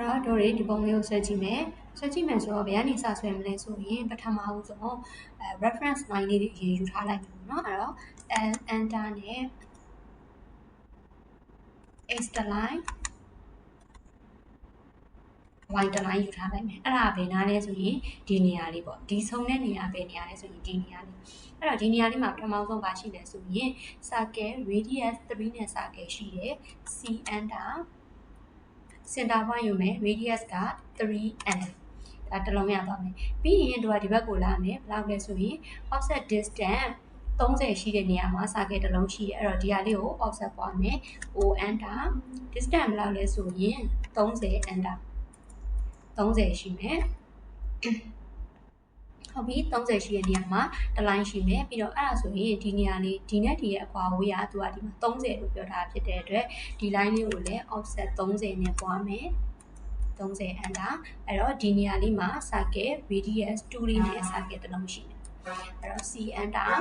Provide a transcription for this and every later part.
အဲ့တော့တို့တွေဒီပုံလေးကိုဆွဲကြည့်မယ်ဆိုတော့ဘယ်ကနေစဆွဲမလဲဆိုရင်ပထမဦးဆုံး reference line လေးတွေအရင်ယူထားလိုက်မယ်เนาะအဲ့တော့ enter နဲ့ x တ line y တ line ယူထားလိုက်မယ်အဲ့ဒါဘယ်နာလဲဆိုရင်ဒီနေရာလေးပေါ့ဒီဆုံးတဲ့နေရာဘယ်နေရာလဲဆိုရင်ဒီနေရာလေးအဲ့တော့ဒီနေရာလေးမှာပထမဆုံးပါရှိတယ်ဆိုရင် circle radius 3နဲ့ circle ရှိတယ် c enter center point ယူမယ် radius က 3n ဒါတစ်လုံးရသွားမယ်ပြီးရင်တို့ကဒီဘက်ကိုလာမယ်ဘယ်လောက်လဲဆိုရင် offset distance 30ရှိတဲ့နေရာမှာ circle တစ်လုံးရှိတယ်အဲ့တော့ဒီဟာလေးကို offset ပွားမယ် o enter distance ဘယ်လောက်လဲဆိုရင်30 enter 30ရှိမယ်ဟုတ်ပြီ30ရှိတဲ့နေရာမှာတစ် line ရှိမယ်ပြီးတော့အဲ့ဒါဆိုရင်ဒီနေရာလေးဒီနဲ့ဒီရဲ့အကွာအဝေးကသူကဒီမှာ30လို့ပြောထားဖြစ်တဲ့အတွက်ဒီ line လေးကိုလည်း offset 30နဲ့ပွားမယ်30 enter အဲ့တော့ဒီနေရာလေးမှာ circle radius 2လေးနဲ့ circle တစ်လုံးရှိတယ်အဲ့တော့ c enter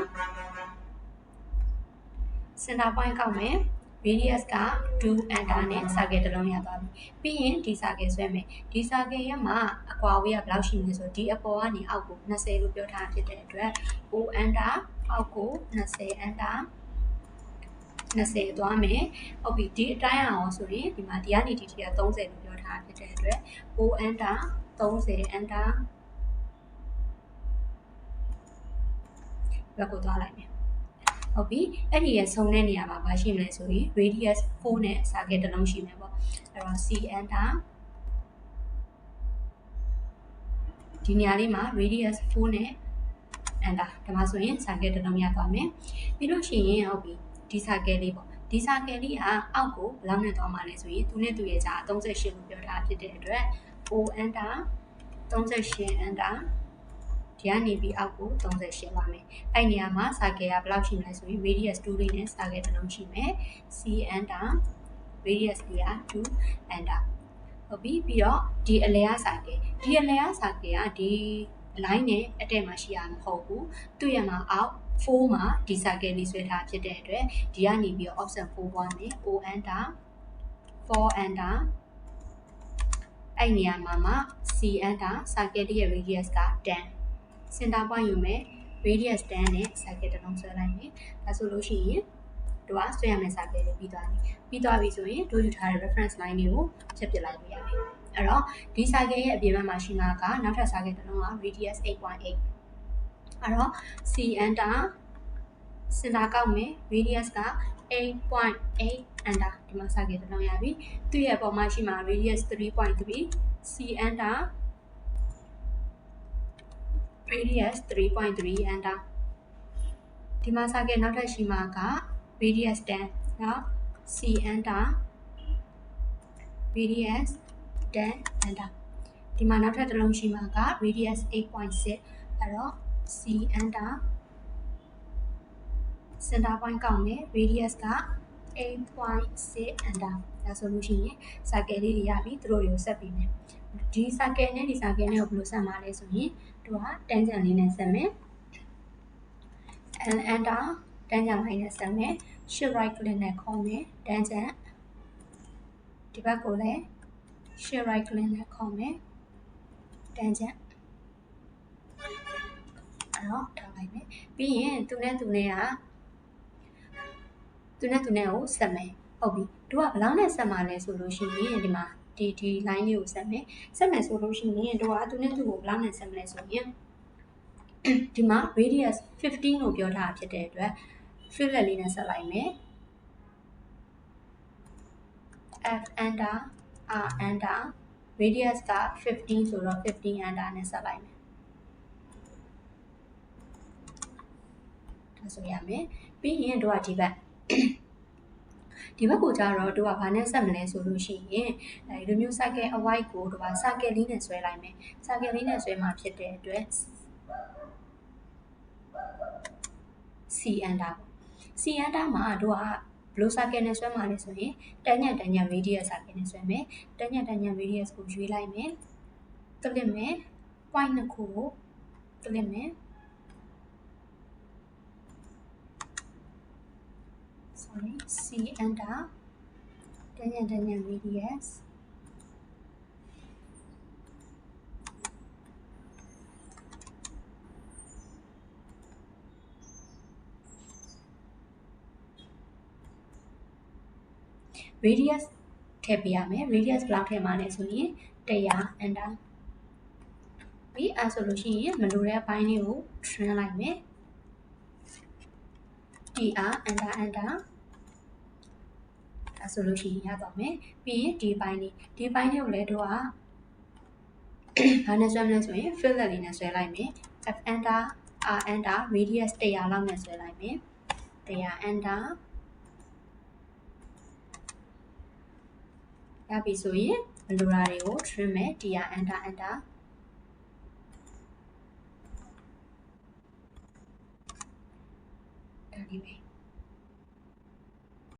center point ကောက်မယ် radius က 2 enter နဲ့ circle တစ်လုံးရသွားပြီပြီးရင်ဒီ circle ဆွဲမယ်ဒီ circle ရဲ့မှာအကွာအဝေးကဘယ်လောက်ရှိမလဲဆိုဒီအပေါ်ကနေအောက်ကို20လို့ပြောထားဖြစ်တဲ့အတွက် o enter အောက်ကို20 enter 20သွားမယ်ဟုတ်ပြီဒီအတိုင်းအောင်ဆိုရင်ဒီမှာဒီကနေဒီထိက30လို့ပြောထားဖြစ်တဲ့အတွက် o enter 30 enter ဘက်ကိုသွားလိုက်မယ်ဟုတ်ပြီအဲ့ဒီရဲ့ဆုံးတဲ့နေရာမှာဘာရှိမလဲဆိုရင် radius 4နဲ့ circle တစ်လုံးရှိမယ်ပေါ့အဲ့တော့ c enter ဒီနေရာလေးမှာ radius 4နဲ့ enter ဒါမှဆိုရင် circle တစ်လုံးရသွားမယ်ပြီးလို့ရှိရင်ဟုတ်ပြီဒီ circle လေးပေါ့ဒီ circle လေးကအောက်ကိုဘယ်လောက်နဲ့သွားမှာလဲဆိုရင်သူနဲ့သူရဲ့ကြား38လို့ပြောထားဖြစ်တဲ့အတွက် o enter 38 enterဒီကနေပြီးအောက်ကို38ပါမယ်အဲ့နေရာမှာ circle ကဘယ်လောက်ရှိမလဲဆိုရင် radius 2လေးနဲ့ circle တစ်လုံးရှိမယ် c enter radius က2 enter ဟုတ်ပြီပြီးတော့ဒီအလဲရ circle ဒီအလဲရ circle ကဒီ line နဲ့အတက်မှာရှိရမှာမဟုတ်ဘူးသူ့ရမှာအောက်4မှာဒီ circle လေးဆွဲထားဖြစ်တဲ့အတွက်ဒီကနေပြီးတော့ option 4ပွားမယ် o enter 4 enter အဲ့နေရာမှာ c enter circle ရဲ့ radius က10 center point ယူမယ် radius 10နဲ့ circle တစ်လုံးဆွဲလိုက်မယ်ဒါဆိုလို့ရှိရင်တို့ကဆွဲရမယ့် circle လေးပြီးသွားပြီဆိုရင်တို့ယူထားတဲ့ reference line လေးကိုဖြတ်ပစ်လိုက်လို့ရတယ်အဲ့တော့ဒီ circle ရဲ့အပြင်ဘက်မှာရှိမှာကနောက်ထပ် circle တစ်လုံးက radius 8.8 အဲ့တော့ c enter center ကောက်မယ် radius က 8.8 enter ဒီမှာ circle တစ်လုံးရပြီသူ့ရဲ့အပေါ်မှာရှိမှာ radius 3.3 c enter radius 3.3 enter ဒီမှာ circle နောက်ထပ်ရှိမှာက radius 10เนาะ c enter radius 10 enter ဒီမှာနောက်ထပ်တစ်လုံးရှိမှာက radius 8.6 အဲ့တော့ c enter center point ကောက်မယ် radius က 8.6 enter ဒါဆိုလို့ရှိရင် circle လေးတွေရပြီသူတို့တွေကိုဆက်ပြီးမယ်ဒီ circle နဲ့ဒီ circle နဲ့ကိုဘယ်လိုဆက်မှာလဲဆိုရင်တို့က tangent လေးနဲ့ဆက်မယ် and enter tangent line နဲ့ဆက်မယ် shift right click နဲ့ခေါ်မယ် tangent ဒီဘက်ကိုလည်း shift right click နဲ့ခေါ်မယ် tangent အဲ့တော့ထားလိုက်မယ်ပြီးရင်သူနဲ့ကိုဆက်မယ်ဟုတ်ပြီတို့ကဘယ်လောက်နဲ့ဆက်မှာလဲဆိုလို့ရှိရင်ဒီမှာဒီ line လေးကိုဆက်မယ်ဆိုလို့ရှိရင်တို့ကသူနဲ့သူကိုဘယ်လောက်နဲ့ဆက်မလဲဆိုရင်ဒီမှာ radius 15လို့ပြောထားဖြစ်တဲ့အတွက် fillet လေးနဲ့ဆက်လိုက်မယ် f enter r enter radius က15ဆိုတော့15 enter နဲ့ဆက်လိုက်မယ်ဒါဆိုရမယ်ပြီးရင်တို့ကဒီဘက်ကိုကြတော့တို့ကဘာနဲ့ဆက်မလဲဆိုလို့ရှိရင်ဒီလိုမျိုး circle အဝိုက်ကိုတို့က circle လေးနဲ့ဆွဲလိုက်မယ် circle လေးနဲ့ဆွဲမှာဖြစ်တဲ့အတွက် c enter မှာတို့ကဘယ်လို circle နဲ့ဆွဲမှာလဲဆိုရင် tangent radius circle နဲ့ဆွဲမယ် tangent radius ကိုရွေးလိုက်မယ်ကလစ်မယ် point နှစ်ခုကိုကလစ်မယ်c enter tangent radius radius ထည့်ပေးရမယ် radius ဘယ်လောက်ထည့်မှာလဲဆိုရင်100 enter ပြီးအဲ့ဆိုလို့ရှိရင်မလိုတဲ့အပိုင်းလေးကို trim လိုက်မယ် tr enter အဲ့ဆိုလို့ရှိရင်ရသွားမယ်ပြီးရင်ဒီပိုင်းလေးကိုလည်းတို့ကဘာနဲ့ဆွဲမလဲဆိုရင် fillet လေးနဲ့ဆွဲလိုက်မယ် f enter r enter radius 100လောက်နဲ့ဆွဲလိုက်မယ်100 enter ရပြီဆိုရင်မလိုတာတွေကို trim မယ် tr enter